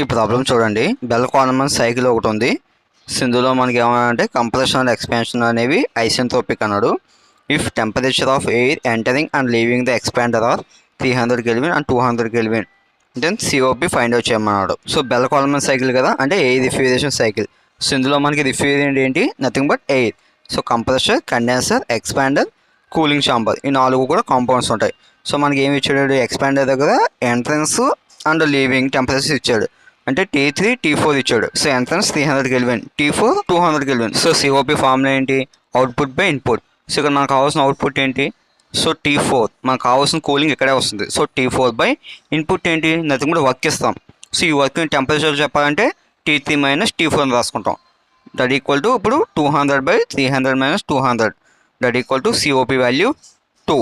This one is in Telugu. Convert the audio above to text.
ఈ ప్రాబ్లం చూడండి. బెల్ కాల్మన్ సైకిల్ ఒకటి ఉంది. ఇందులో మనకి ఏమన్నాడంటే కంప్రెషన్ అండ్ ఎక్స్పాన్షన్ అనేవి ఐసెంట్రోపిక్ అన్నాడు. If temperature of air entering and leaving the expander are 300 kelvin and 200 kelvin then COP find out చేయమన్నాడు. సో బెల్ కాల్మన్ సైకిల్ కదా, అంటే ఎయిర్ రిఫ్రిజరేషన్ సైకిల్. సో ఇందులో మనకి రిఫ్రిజరెంట్ ఏంటి, nothing but air. So compressor, condenser, expander, cooling chamber, ఈ 4 కూడా కాంపౌండ్స్ ఉంటాయి. సో మనకి ఏమి ఇచ్చాడు, ఎక్స్పాండర్ దగ్గర ఎంట్రన్స్ అండ్ లీవింగ్ టెంపరేచర్స్ ఇచ్చాడు. అంటే T3 T4 ఇచ్చాడు. So entrance 300 kelvin, T4 200 kelvin. So COP formula ఏంటి, అవుట్పుట్ బై ఇన్పుట్. సో ఇక్కడ మనకు కావాల్సిన అవుట్పుట్ ఏంటి, సో T4. మనకు కావాల్సిన కూలింగ్ ఇక్కడే వస్తుంది. సో T4 బై ఇన్పుట్ ఏంటి, నథింగ్ కూడా వర్క్ ఇస్తాం. సో ఈ వర్క్ టెంపరేచర్ చెప్పాలంటే T3 మైనస్ T4 అని రాసుకుంటాం. దట్ ఈక్వల్ టు ఇప్పుడు 200 by 300 minus 200 that equal to COP value 2.